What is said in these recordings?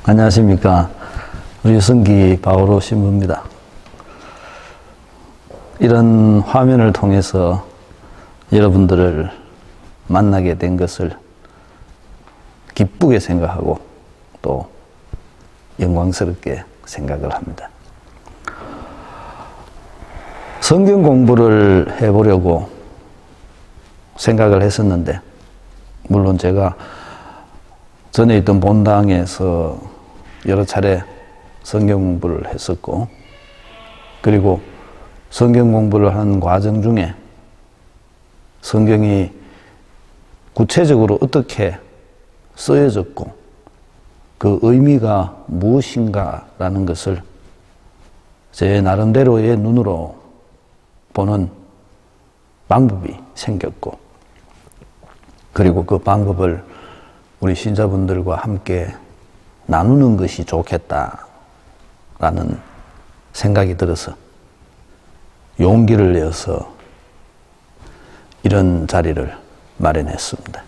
안녕하십니까. 유성기 바오로 신부입니다. 이런 화면을 통해서 여러분들을 만나게 된 것을 기쁘게 생각하고 또 영광스럽게 생각을 합니다. 성경 공부를 해보려고 생각을 했었는데, 물론 제가 전에 있던 본당에서 여러 차례 성경 공부를 했었고, 그리고 성경 공부를 하는 과정 중에 성경이 구체적으로 어떻게 쓰여졌고 그 의미가 무엇인가라는 것을 제 나름대로의 눈으로 보는 방법이 생겼고, 그리고 그 방법을 우리 신자분들과 함께 나누는 것이 좋겠다라는 생각이 들어서 용기를 내어서 이런 자리를 마련했습니다.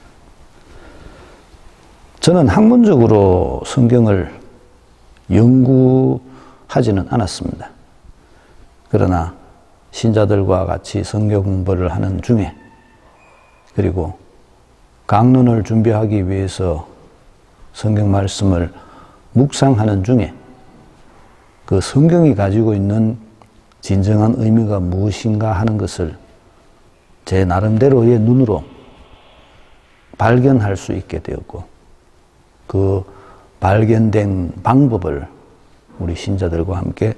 저는 학문적으로 성경을 연구하지는 않았습니다. 그러나 신자들과 같이 성경 공부를 하는 중에, 그리고 강론을 준비하기 위해서 성경 말씀을 묵상하는 중에 그 성경이 가지고 있는 진정한 의미가 무엇인가 하는 것을 제 나름대로의 눈으로 발견할 수 있게 되었고, 그 발견된 방법을 우리 신자들과 함께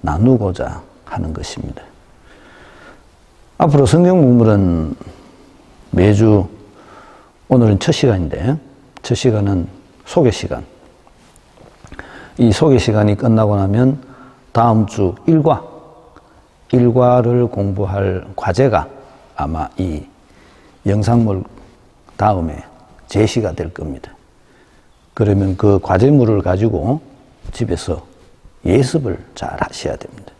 나누고자 하는 것입니다. 앞으로 성경 공부는 매주, 오늘은 첫 시간인데, 첫 시간은 소개 시간. 이 소개 시간이 끝나고 나면 다음 주 1과를 공부할 과제가 아마 이 영상물 다음에 제시가 될 겁니다. 그러면 그 과제물을 가지고 집에서 예습을 잘 하셔야 됩니다.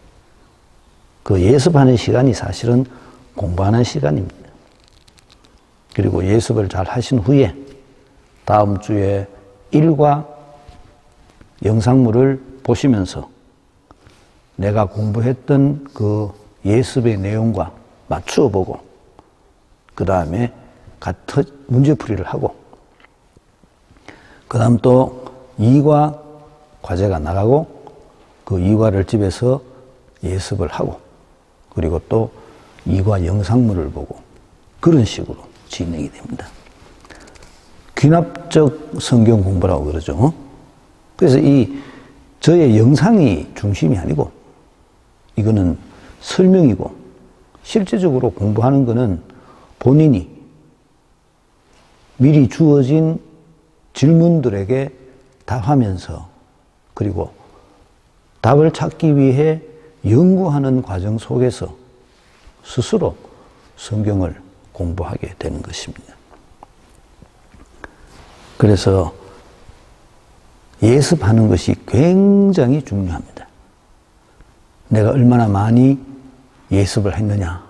그 예습하는 시간이 사실은 공부하는 시간입니다. 그리고 예습을 잘 하신 후에 다음 주에 1과 영상물을 보시면서 내가 공부했던 그 예습의 내용과 맞추어 보고, 그 다음에 같은 문제풀이를 하고, 그 다음 또 2과 과제가 나가고 그 2과를 집에서 예습을 하고, 그리고 또 2과 영상물을 보고, 그런 식으로 진행이 됩니다. 귀납적 성경 공부라고 그러죠. 그래서 저의 영상이 중심이 아니고, 이거는 설명이고, 실제적으로 공부하는 거는 본인이 미리 주어진 질문들에게 답하면서, 그리고 답을 찾기 위해 연구하는 과정 속에서 스스로 성경을 공부하게 되는 것입니다. 그래서 예습하는 것이 굉장히 중요합니다. 내가 얼마나 많이 예습을 했느냐,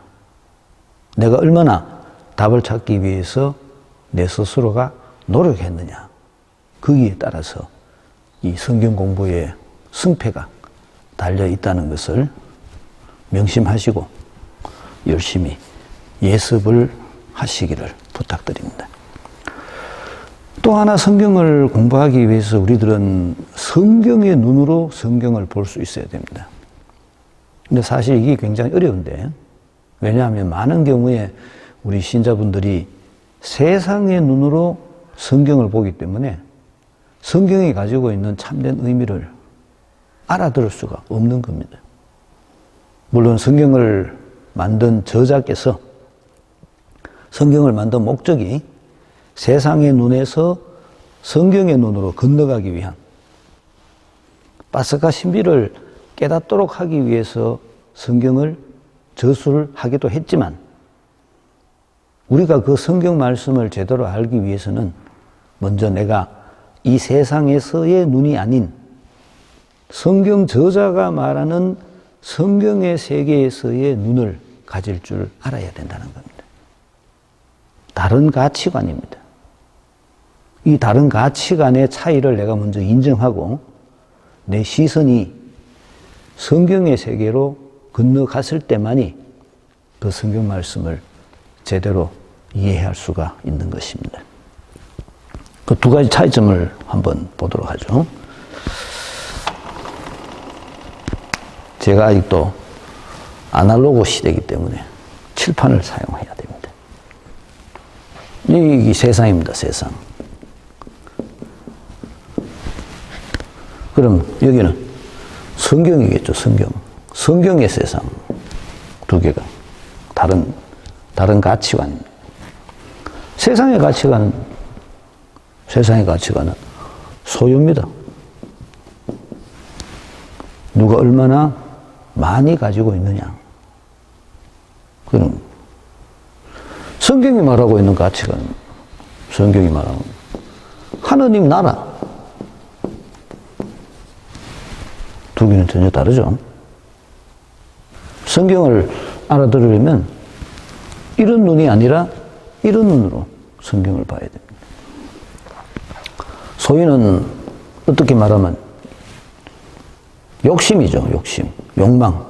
내가 얼마나 답을 찾기 위해서 내 스스로가 노력했느냐, 거기에 따라서 이 성경 공부의 승패가 달려 있다는 것을 명심하시고 열심히 예습을 하시기를 부탁드립니다. 또 하나, 성경을 공부하기 위해서 우리들은 성경의 눈으로 성경을 볼 수 있어야 됩니다. 근데 사실 이게 굉장히 어려운데, 왜냐하면 많은 경우에 우리 신자분들이 세상의 눈으로 성경을 보기 때문에 성경이 가지고 있는 참된 의미를 알아들을 수가 없는 겁니다. 물론 성경을 만든 저자께서, 성경을 만든 목적이 세상의 눈에서 성경의 눈으로 건너가기 위한, 파스카 신비를 깨닫도록 하기 위해서 성경을 저술을 하기도 했지만, 우리가 그 성경 말씀을 제대로 알기 위해서는 먼저 내가 이 세상에서의 눈이 아닌 성경 저자가 말하는 성경의 세계에서의 눈을 가질 줄 알아야 된다는 겁니다. 다른 가치관입니다. 이 다른 가치관의 차이를 내가 먼저 인정하고 내 시선이 성경의 세계로 건너갔을 때만이 그 성경 말씀을 제대로 이해할 수가 있는 것입니다. 그 두 가지 차이점을 한번 보도록 하죠. 제가 아직도 아날로그 시대이기 때문에 칠판을 사용해야 됩니다. 이 세상입니다, 세상. 그럼 여기는 성경이겠죠, 성경. 성경의 세상. 두 개가. 다른 가치관. 세상의 가치관은 소유입니다. 누가 얼마나 많이 가지고 있느냐. 그럼 성경이 말하고 있는 가치관, 성경이 말하고 하느님 나라. 두 개는 전혀 다르죠. 성경을 알아들으려면 이런 눈이 아니라 이런 눈으로 성경을 봐야 됩니다. 소유는 어떻게 말하면 욕심이죠, 욕심. 욕망.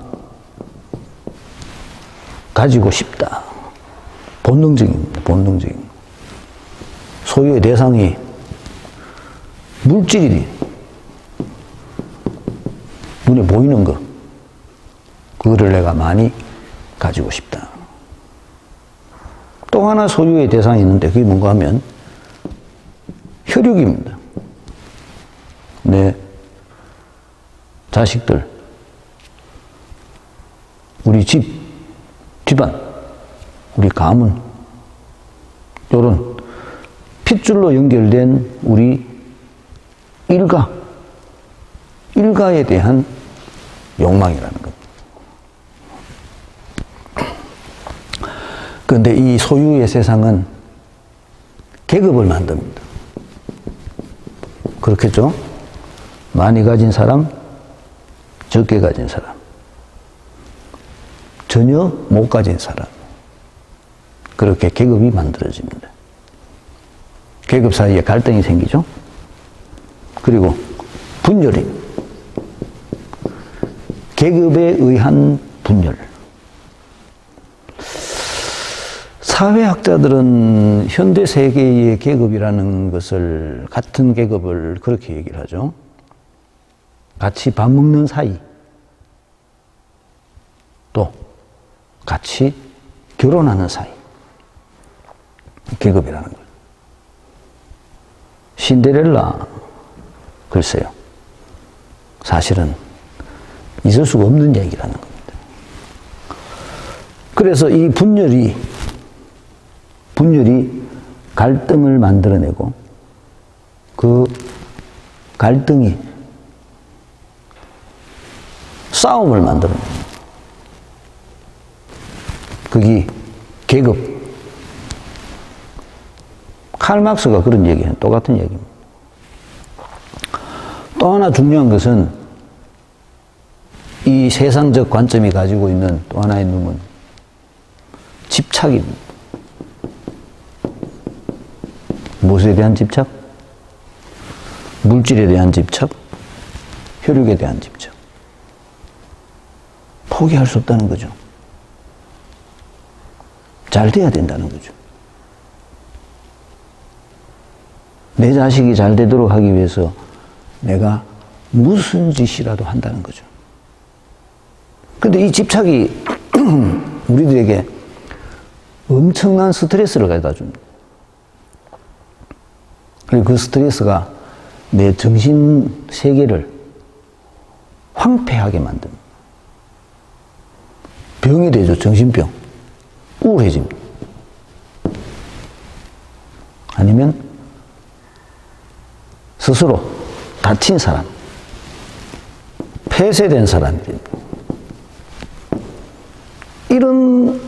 가지고 싶다. 본능적입니다, 본능적인. 소유의 대상이 물질이 눈에 보이는 것. 그거를 내가 많이 가지고 싶다. 또 하나 소유의 대상이 있는데 그게 뭔가 하면 혈육입니다. 내 자식들, 우리 집안, 우리 가문, 요런 핏줄로 연결된 우리 일가에 대한 욕망이라는 것. 그런데 이 소유의 세상은 계급을 만듭니다. 그렇겠죠? 많이 가진 사람, 적게 가진 사람, 전혀 못 가진 사람. 그렇게 계급이 만들어집니다. 계급 사이에 갈등이 생기죠? 그리고 분열이. 계급에 의한 분열. 사회학자들은 현대 세계의 계급이라는 것을, 같은 계급을 그렇게 얘기를 하죠. 같이 밥 먹는 사이, 또 같이 결혼하는 사이. 계급이라는 거예요. 신데렐라, 글쎄요. 사실은 있을 수가 없는 얘기라는 겁니다. 그래서 이 분열이 갈등을 만들어내고 그 갈등이 싸움을 만들어내고 그게 계급. 칼막스가 그런 얘기예요. 똑같은 얘기입니다. 또 하나 중요한 것은 이 세상적 관점이 가지고 있는 또 하나의 놈은 집착입니다. 무엇에 대한 집착? 물질에 대한 집착, 혈육에 대한 집착. 포기할 수 없다는 거죠. 잘 돼야 된다는 거죠. 내 자식이 잘 되도록 하기 위해서 내가 무슨 짓이라도 한다는 거죠. 근데 이 집착이 우리들에게 엄청난 스트레스를 가져다 줍니다. 그리고 그 스트레스가 내 정신 세계를 황폐하게 만듭니다. 병이 되죠, 정신병. 우울해집니다. 아니면 스스로 다친 사람, 폐쇄된 사람이 됩니다. 이런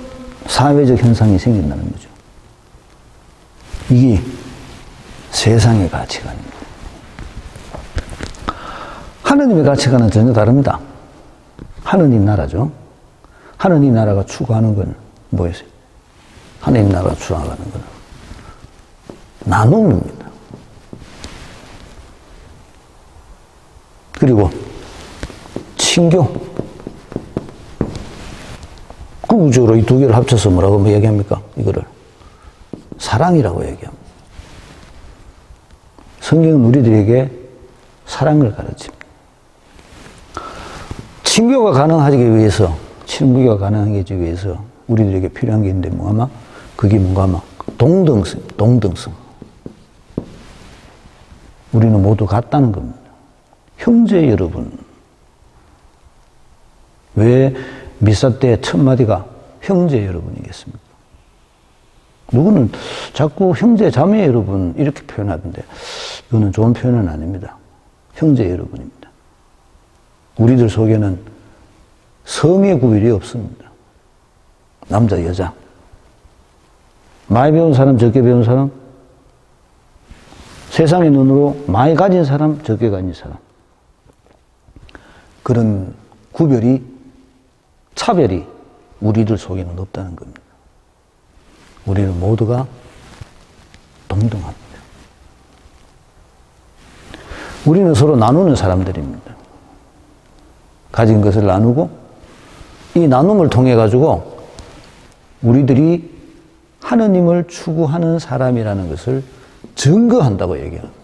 사회적 현상이 생긴다는 거죠. 이게 세상의 가치관입니다. 하느님의 가치관은 전혀 다릅니다. 하느님 나라죠. 하느님 나라가 추구하는 건 뭐였어요? 하느님 나라가 추구하는 건 나눔입니다. 그리고 친교. 구구적으로 이 두 개를 합쳐서 뭐라고 얘기합니까? 이거를 사랑이라고 얘기합니다. 성경은 우리들에게 사랑을 가르칩니다. 친교가 가능하기 위해서, 친구가 가능하기 위해서 우리들에게 필요한 게 있는데 뭐하마? 그게 뭔가 동등성, 동등성. 우리는 모두 같다는 겁니다. 형제 여러분. 왜 미사 때 첫 마디가 형제 여러분이겠습니까? 누구는 자꾸 형제 자매 여러분 이렇게 표현하던데 이거는 좋은 표현은 아닙니다. 형제 여러분입니다. 우리들 속에는 성의 구별이 없습니다. 남자 여자, 많이 배운 사람 적게 배운 사람, 세상의 눈으로 많이 가진 사람 적게 가진 사람, 그런 구별이, 차별이 우리들 속에는 없다는 겁니다. 우리는 모두가 동등합니다. 우리는 서로 나누는 사람들입니다. 가진 것을 나누고 이 나눔을 통해 가지고 우리들이 하느님을 추구하는 사람이라는 것을 증거한다고 얘기합니다.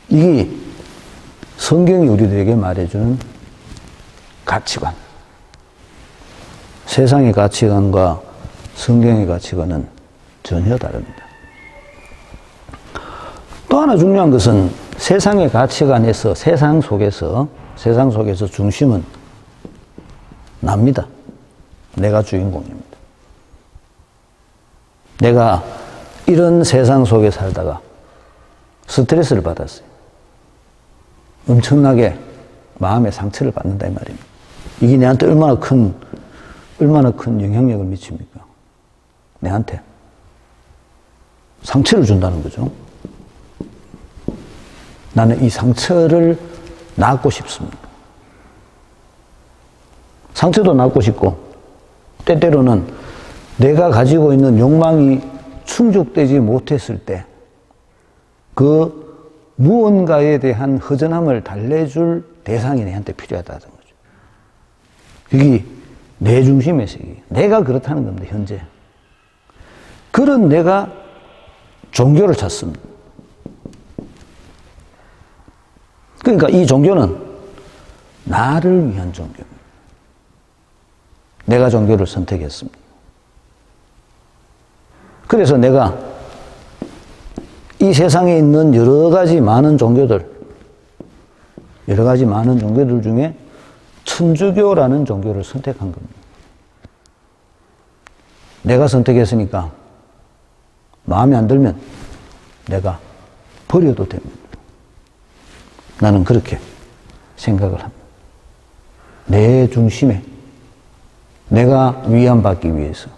이게 성경이 우리들에게 말해주는 가치관. 세상의 가치관과 성경의 가치관은 전혀 다릅니다. 또 하나 중요한 것은 세상의 가치관에서, 세상 속에서 중심은 납니다. 내가 주인공입니다. 내가 이런 세상 속에 살다가 스트레스를 받았어요. 엄청나게 마음의 상처를 받는다 이 말입니다. 이게 내한테 얼마나 큰 영향력을 미칩니까? 내한테 상처를 준다는 거죠. 나는 이 상처를 낫고 싶습니다. 상처도 낫고 싶고 때때로는 내가 가지고 있는 욕망이 충족되지 못했을 때 그 무언가에 대한 허전함을 달래줄 대상이 내한테 필요하다는 거죠. 그게 내 중심의 세계. 내가 그렇다는 겁니다, 현재. 그런 내가 종교를 찾습니다. 그러니까 이 종교는 나를 위한 종교입니다. 내가 종교를 선택했습니다. 그래서 내가 이 세상에 있는 여러 가지 많은 종교들 중에 천주교라는 종교를 선택한 겁니다. 내가 선택했으니까 마음에 안 들면 내가 버려도 됩니다. 나는 그렇게 생각을 합니다. 내 중심에 내가 위안받기 위해서,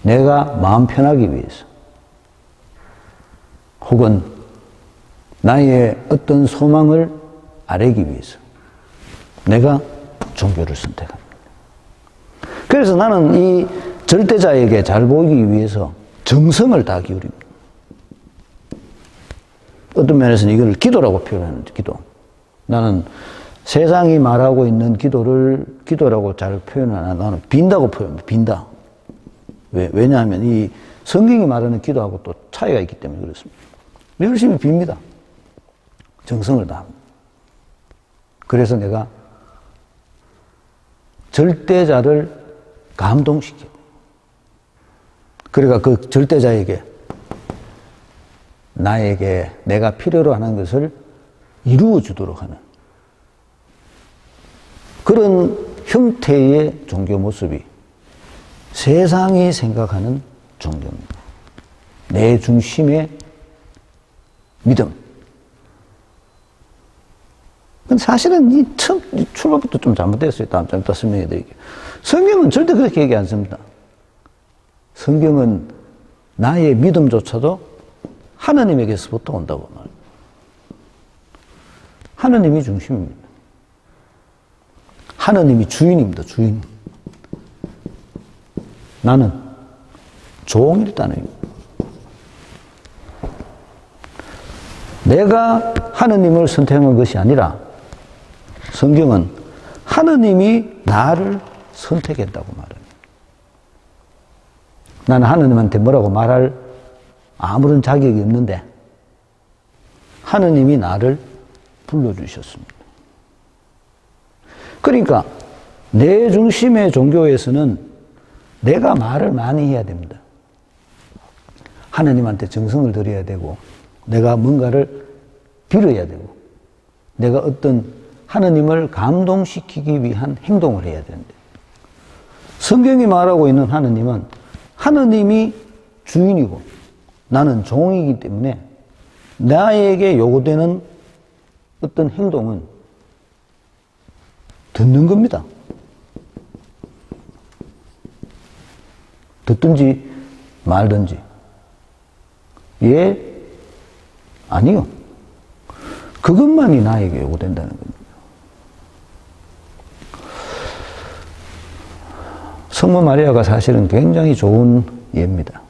내가 마음 편하기 위해서, 혹은 나의 어떤 소망을 아뢰기 위해서 내가 종교를 선택합니다. 그래서 나는 이 절대자에게 잘 보이기 위해서 정성을 다 기울입니다. 어떤 면에서는 이걸 기도라고 표현하는데, 기도. 나는 세상이 말하고 있는 기도를 기도라고 잘 표현을 안 하고 나는 빈다고 표현합니다. 빈다. 왜냐하면 이 성경이 말하는 기도하고 또 차이가 있기 때문에 그렇습니다. 열심히 빕니다. 정성을 다합니다. 그래서 내가 절대자를 감동시켜. 그러니까 그 절대자에게 나에게 내가 필요로 하는 것을 이루어 주도록 하는 그런 형태의 종교 모습이 세상이 생각하는 종교입니다. 내 중심의 믿음. 근데 사실은 이 출발부터 좀 잘못됐어요. 좀 이따 설명해 드릴게요. 성경은 절대 그렇게 얘기 안 씁니다. 성경은 나의 믿음조차도 하나님에게서부터 온다고 말합니다. 하나님이 중심입니다. 하나님이 주인입니다. 주인. 나는 종일 따릅니다. 내가 하느님을 선택한 것이 아니라 성경은 하느님이 나를 선택했다고 말합니다. 나는 하느님한테 뭐라고 말할 아무런 자격이 없는데 하느님이 나를 불러주셨습니다. 그러니까 내 중심의 종교에서는 내가 말을 많이 해야 됩니다. 하느님한테 정성을 들여야 되고 내가 뭔가를 빌어야 되고 내가 어떤 하느님을 감동시키기 위한 행동을 해야 되는데 성경이 말하고 있는 하느님은 하느님이 주인이고 나는 종이기 때문에 나에게 요구되는 어떤 행동은 듣는 겁니다. 듣든지 말든지. 예? 아니요. 그것만이 나에게 요구된다는 겁니다. 성모 마리아가 사실은 굉장히 좋은 예입니다.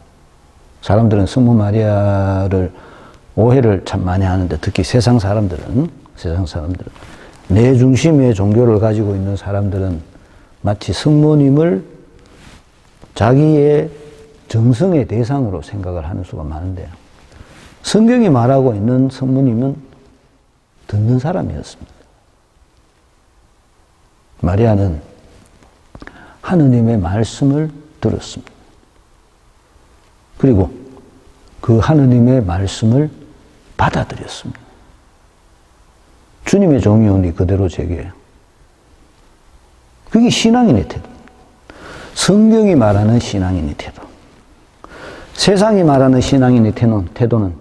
사람들은 성모 마리아를 오해를 참 많이 하는데 특히 세상 사람들은 내 중심의 종교를 가지고 있는 사람들은 마치 성모님을 자기의 정성의 대상으로 생각을 하는 수가 많은데요. 성경이 말하고 있는 성모님은 듣는 사람이었습니다. 마리아는 하느님의 말씀을 들었습니다. 그리고 그 하느님의 말씀을 받아들였습니다. 주님의 종이 오니 그대로 제게. 그게 신앙인의 태도. 성경이 말하는 신앙인의 태도. 세상이 말하는 신앙인의 태도는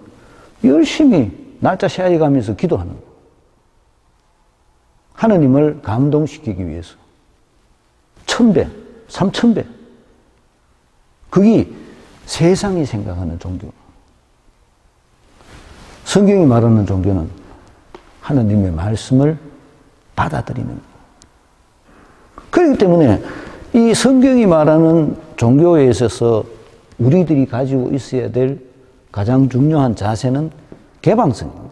열심히 날짜 세어가면서 기도하는 거예요. 하느님을 감동시키기 위해서 1000배, 3000배. 그게 세상이 생각하는 종교. 성경이 말하는 종교는 하느님의 말씀을 받아들이는 거예요. 그렇기 때문에 이 성경이 말하는 종교에 있어서 우리들이 가지고 있어야 될 가장 중요한 자세는 개방성입니다.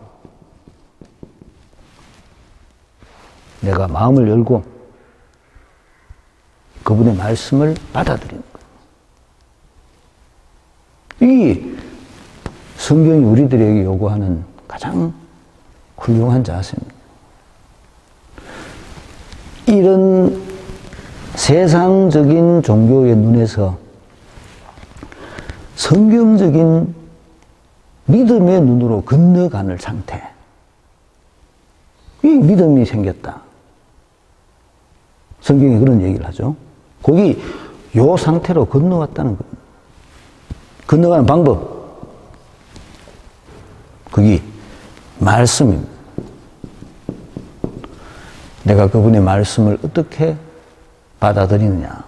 내가 마음을 열고 그분의 말씀을 받아들이는 거예요. 이 성경이 우리들에게 요구하는 가장 훌륭한 자세입니다. 이런 세상적인 종교의 눈에서 성경적인 믿음의 눈으로 건너가는 상태. 이 믿음이 생겼다. 성경이 그런 얘기를 하죠. 거기 요 상태로 건너왔다는 겁니다. 건너가는 방법. 그게 말씀입니다. 내가 그분의 말씀을 어떻게 받아들이느냐.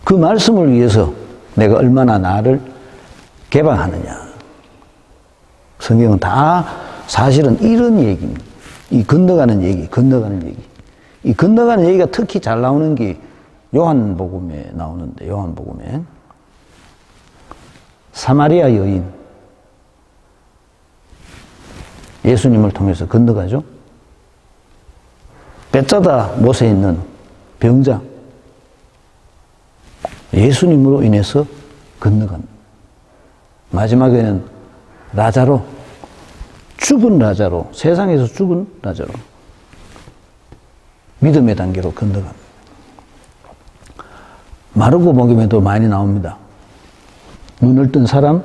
그 말씀을 위해서 내가 얼마나 나를 개방하느냐. 성경은 다 사실은 이런 얘기입니다. 이 건너가는 얘기. 이 건너가는 얘기가 특히 잘 나오는 게 요한복음에 나오는데, 요한복음에 사마리아 여인 예수님을 통해서 건너가죠. 벳자다 못에 있는 병자 예수님으로 인해서 건너갑니다. 마지막에는 라자로, 죽은 라자로, 세상에서 죽은 라자로 믿음의 단계로 건너갑니다. 마르고 복음에도 많이 나옵니다. 눈을 뜬 사람,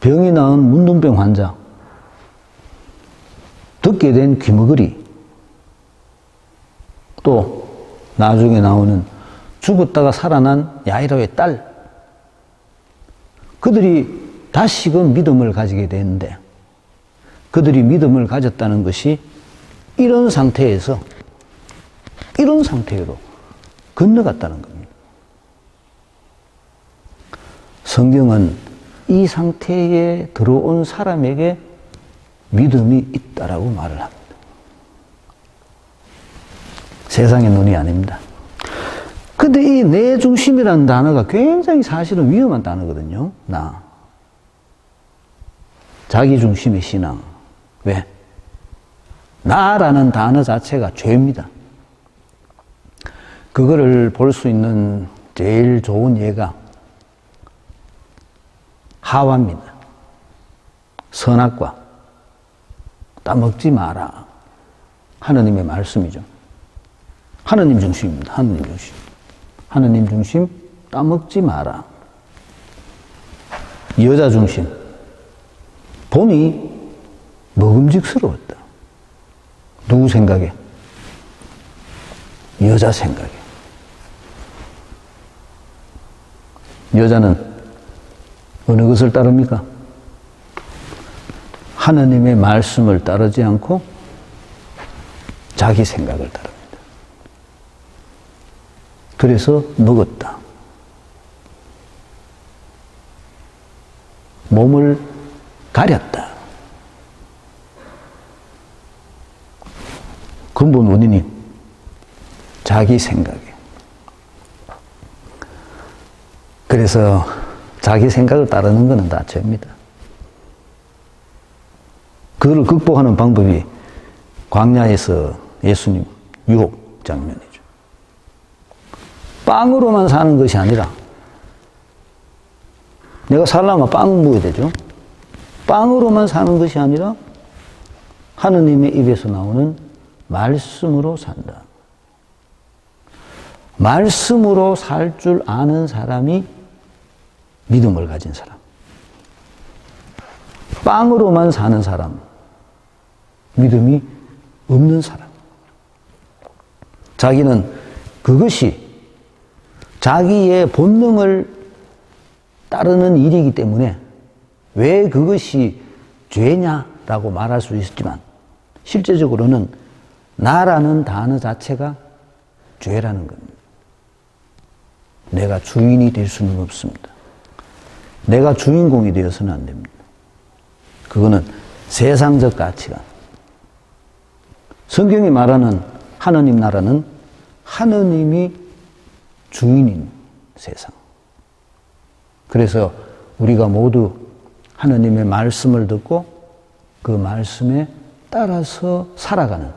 병이 나은 문둥병 환자, 듣게 된 귀머거리, 또 나중에 나오는 죽었다가 살아난 야이로의 딸, 그들이 다시금 믿음을 가지게 되는데 그들이 믿음을 가졌다는 것이 이런 상태에서 이런 상태로 건너갔다는 겁니다. 성경은 이 상태에 들어온 사람에게 믿음이 있다라고 말을 합니다. 세상의 눈이 아닙니다. 근데 이 내 중심이라는 단어가 굉장히 사실은 위험한 단어거든요. 자기 중심의 신앙. 왜? 나라는 단어 자체가 죄입니다. 그거를 볼 수 있는 제일 좋은 예가 하와입니다. 선악과 따먹지 마라. 하느님의 말씀이죠. 하느님 중심입니다. 하느님 중심. 하느님 중심 따먹지 마라. 여자 중심. 본이 먹음직스러웠다. 누구 생각에? 여자 생각에. 여자는 어느 것을 따릅니까? 하느님의 말씀을 따르지 않고 자기 생각을 따릅니다. 그래서 먹었다. 몸을 가렸다. 근본 원인이 자기 생각에. 그래서 자기 생각을 따르는 것은 다 죄입니다. 그걸 극복하는 방법이 광야에서 예수님 유혹 장면이죠. 빵으로만 사는 것이 아니라, 내가 살려면 빵 먹어야 되죠. 빵으로만 사는 것이 아니라 하느님의 입에서 나오는 말씀으로 산다. 말씀으로 살 줄 아는 사람이 믿음을 가진 사람. 빵으로만 사는 사람, 믿음이 없는 사람. 자기는 그것이 자기의 본능을 따르는 일이기 때문에 왜 그것이 죄냐라고 말할 수 있지만, 실제적으로는 나라는 단어 자체가 죄라는 겁니다. 내가 주인이 될 수는 없습니다. 내가 주인공이 되어서는 안 됩니다. 그거는 세상적 가치관. 성경이 말하는 하느님 나라는 하느님이 주인인 세상. 그래서 우리가 모두 하느님의 말씀을 듣고 그 말씀에 따라서 살아가는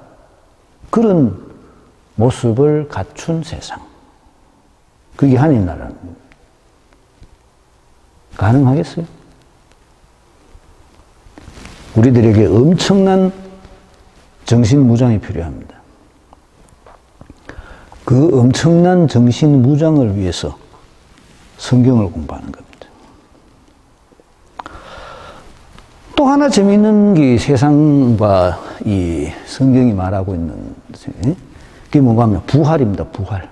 그런 모습을 갖춘 세상. 그게 하느님 나라는 겁니다. 가능하겠어요? 우리들에게 엄청난 정신무장이 필요합니다. 그 엄청난 정신무장을 위해서 성경을 공부하는 겁니다. 또 하나 재미있는 게 세상과 이 성경이 말하고 있는 그게 뭔가 하면 부활입니다. 부활.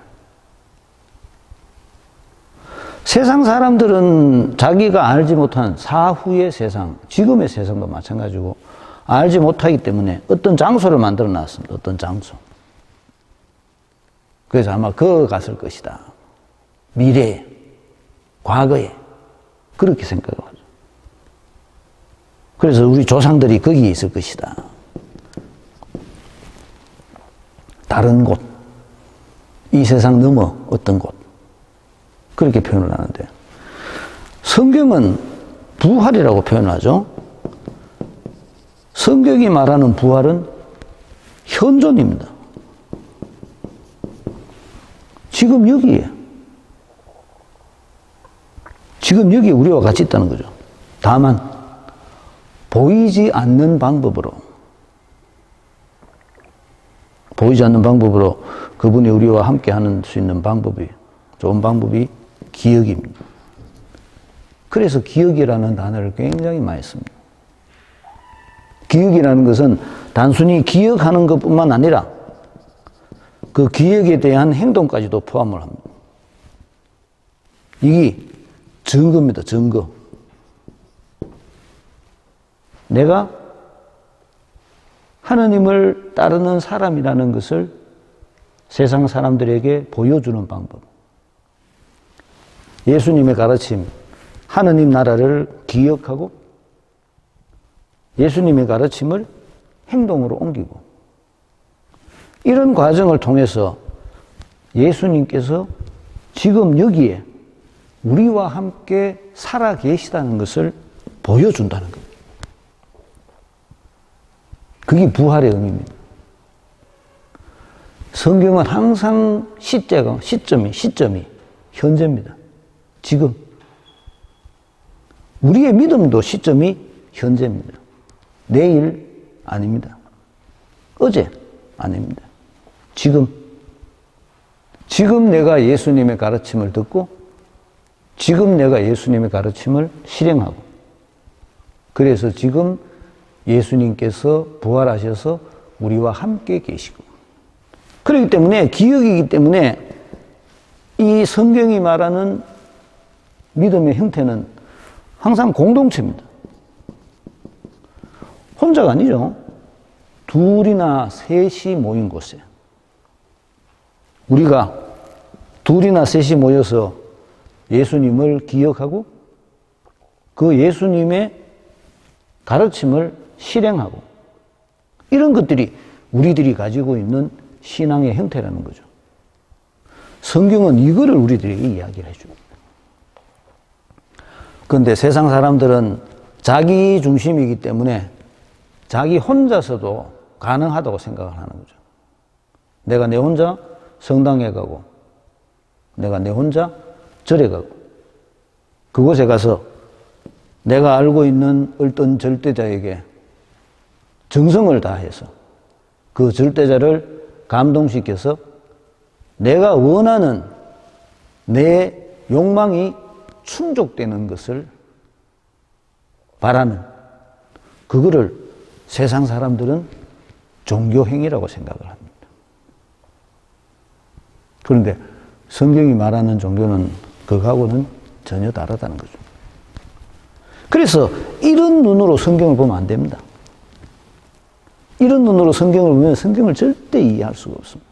세상 사람들은 자기가 알지 못한 사후의 세상, 지금의 세상도 마찬가지고 알지 못하기 때문에 어떤 장소를 만들어 놨습니다. 어떤 장소. 그래서 아마 거기 갔을 것이다. 미래에, 과거에 그렇게 생각을 하죠. 그래서 우리 조상들이 거기에 있을 것이다. 다른 곳, 이 세상 넘어 어떤 곳, 그렇게 표현을 하는데, 성경은 부활이라고 표현하죠. 성경이 말하는 부활은 현존입니다. 지금 여기에, 지금 여기에 우리와 같이 있다는 거죠. 다만 보이지 않는 방법으로, 보이지 않는 방법으로 그분이 우리와 함께 할 수 있는 방법이, 좋은 방법이 기억입니다. 그래서 기억이라는 단어를 굉장히 많이 씁니다. 기억이라는 것은 단순히 기억하는 것뿐만 아니라 그 기억에 대한 행동까지도 포함을 합니다. 이게 증거입니다. 증거. 내가 하느님을 따르는 사람이라는 것을 세상 사람들에게 보여주는 방법. 예수님의 가르침, 하느님 나라를 기억하고 예수님의 가르침을 행동으로 옮기고, 이런 과정을 통해서 예수님께서 지금 여기에 우리와 함께 살아 계시다는 것을 보여준다는 겁니다. 그게 부활의 의미입니다. 성경은 항상 시점이 현재입니다. 지금. 우리의 믿음도 시점이 현재입니다. 내일 아닙니다. 어제 아닙니다. 지금. 지금 내가 예수님의 가르침을 듣고 지금 내가 예수님의 가르침을 실행하고 그래서 지금 예수님께서 부활하셔서 우리와 함께 계시고 그렇기 때문에 기억이기 때문에 이 성경이 말하는 믿음의 형태는 항상 공동체입니다. 혼자가 아니죠. 둘이나 셋이 모인 곳에 우리가 둘이나 셋이 모여서 예수님을 기억하고 그 예수님의 가르침을 실행하고 이런 것들이 우리들이 가지고 있는 신앙의 형태라는 거죠. 성경은 이거를 우리들에게 이야기를 해줍니다. 그런데 세상 사람들은 자기 중심이기 때문에 자기 혼자서도 가능하다고 생각을 하는 거죠. 내가 내 혼자 성당에 가고 내가 내 혼자 절에 가고 그곳에 가서 내가 알고 있는 어떤 절대자에게 정성을 다해서 그 절대자를 감동시켜서 내가 원하는 내 욕망이 충족되는 것을 바라는 그거를 세상 사람들은 종교행위라고 생각을 합니다. 그런데 성경이 말하는 종교는 그거하고는 전혀 다르다는 거죠. 그래서 이런 눈으로 성경을 보면 안 됩니다. 이런 눈으로 성경을 보면 성경을 절대 이해할 수가 없습니다.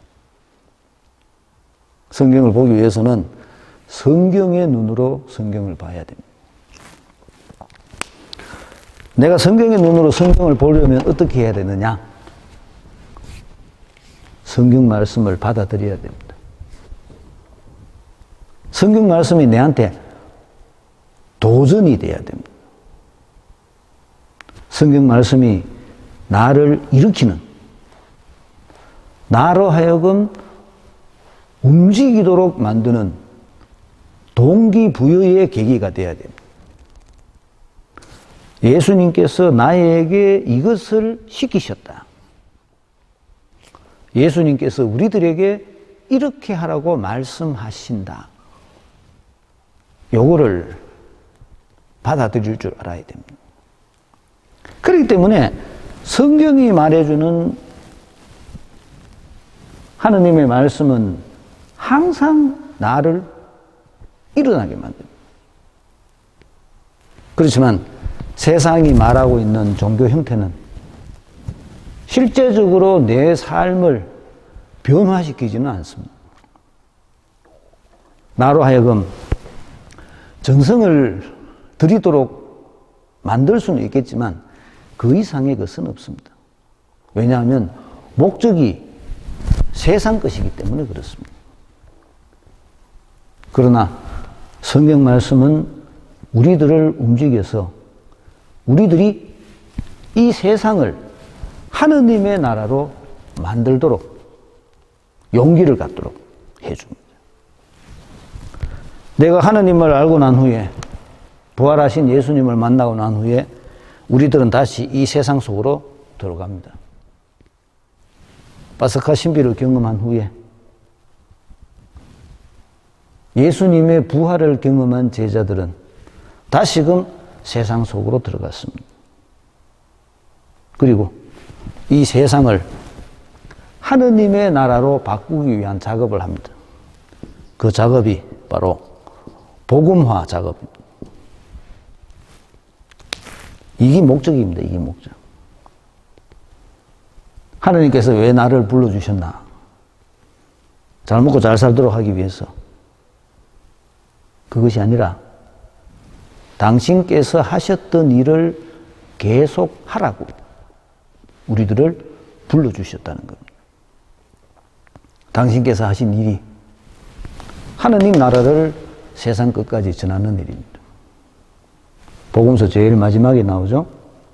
성경을 보기 위해서는 성경의 눈으로 성경을 봐야 됩니다. 내가 성경의 눈으로 성경을 보려면 어떻게 해야 되느냐? 성경 말씀을 받아들여야 됩니다. 성경 말씀이 내한테 도전이 돼야 됩니다. 성경 말씀이 나를 일으키는, 나로 하여금 움직이도록 만드는 동기부여의 계기가 되어야 됩니다. 예수님께서 나에게 이것을 시키셨다. 예수님께서 우리들에게 이렇게 하라고 말씀하신다. 요거를 받아들일 줄 알아야 됩니다. 그렇기 때문에 성경이 말해주는 하느님의 말씀은 항상 나를 일어나게 만듭니다. 그렇지만 세상이 말하고 있는 종교 형태는 실제적으로 내 삶을 변화시키지는 않습니다. 나로 하여금 정성을 들이도록 만들 수는 있겠지만 그 이상의 것은 없습니다. 왜냐하면 목적이 세상 것이기 때문에 그렇습니다. 그러나 성경 말씀은 우리들을 움직여서 우리들이 이 세상을 하느님의 나라로 만들도록 용기를 갖도록 해줍니다. 내가 하느님을 알고 난 후에 부활하신 예수님을 만나고 난 후에 우리들은 다시 이 세상 속으로 들어갑니다. 파스카 신비를 경험한 후에 예수님의 부활을 경험한 제자들은 다시금 세상 속으로 들어갔습니다. 그리고 이 세상을 하느님의 나라로 바꾸기 위한 작업을 합니다. 그 작업이 바로 복음화 작업입니다. 이게 목적입니다. 이게 목적. 하느님께서 왜 나를 불러주셨나? 잘 먹고 잘 살도록 하기 위해서. 그것이 아니라 당신께서 하셨던 일을 계속 하라고 우리들을 불러주셨다는 겁니다. 당신께서 하신 일이 하느님 나라를 세상 끝까지 전하는 일입니다. 복음서 제일 마지막에 나오죠.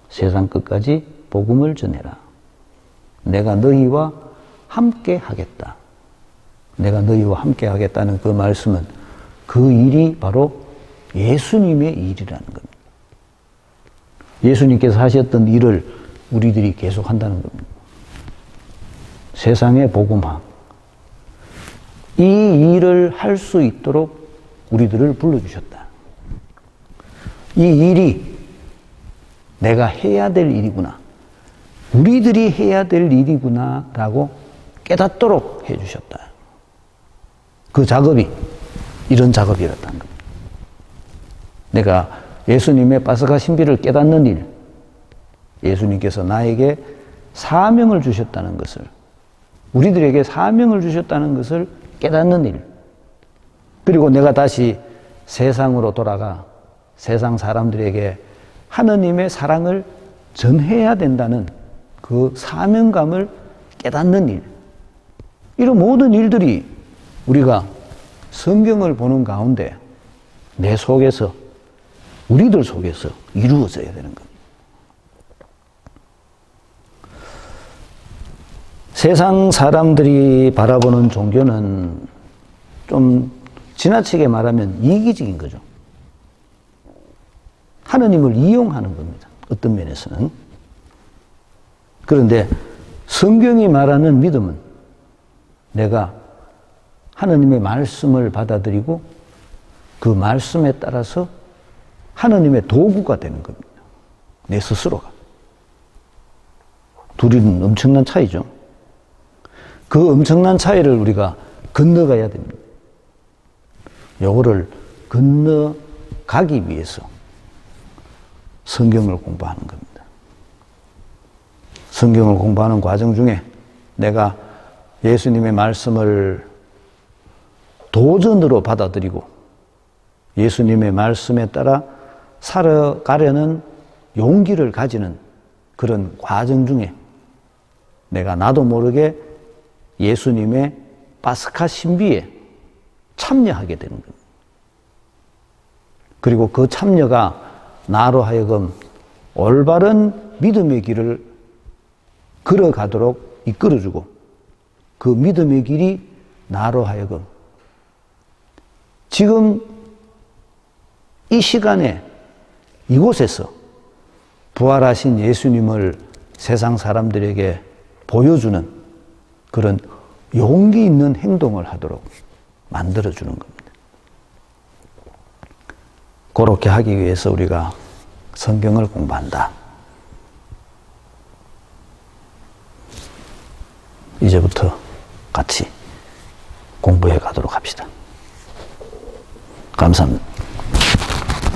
세상 끝까지 복음을 전해라. 내가 너희와 함께 하겠다. 내가 너희와 함께 하겠다는 그 말씀은 그 일이 바로 예수님의 일이라는 겁니다. 예수님께서 하셨던 일을 우리들이 계속 한다는 겁니다. 세상의 복음화. 이 일을 할 수 있도록 우리들을 불러주셨다. 이 일이 내가 해야 될 일이구나. 우리들이 해야 될 일이구나 라고 깨닫도록 해주셨다. 그 작업이 이런 작업이었다는 겁니다. 내가 예수님의 파스카 신비를 깨닫는 일, 예수님께서 나에게 사명을 주셨다는 것을, 우리들에게 사명을 주셨다는 것을 깨닫는 일, 그리고 내가 다시 세상으로 돌아가 세상 사람들에게 하느님의 사랑을 전해야 된다는 그 사명감을 깨닫는 일, 이런 모든 일들이 우리가 성경을 보는 가운데 내 속에서, 우리들 속에서 이루어져야 되는 겁니다. 세상 사람들이 바라보는 종교는 좀 지나치게 말하면 이기적인 거죠. 하느님을 이용하는 겁니다. 어떤 면에서는. 그런데 성경이 말하는 믿음은 내가 하느님의 말씀을 받아들이고 그 말씀에 따라서 하느님의 도구가 되는 겁니다. 내 스스로가. 둘이는 엄청난 차이죠. 그 엄청난 차이를 우리가 건너가야 됩니다. 요거를 건너가기 위해서 성경을 공부하는 겁니다. 성경을 공부하는 과정 중에 내가 예수님의 말씀을 도전으로 받아들이고 예수님의 말씀에 따라 살아가려는 용기를 가지는 그런 과정 중에 내가 나도 모르게 예수님의 파스카 신비에 참여하게 되는 겁니다. 그리고 그 참여가 나로 하여금 올바른 믿음의 길을 걸어가도록 이끌어주고 그 믿음의 길이 나로 하여금 지금 이 시간에 이곳에서 부활하신 예수님을 세상 사람들에게 보여주는 그런 용기 있는 행동을 하도록 만들어주는 겁니다. 그렇게 하기 위해서 우리가 성경을 공부한다. 이제부터 같이 공부해 가도록 합시다. 감사합니다.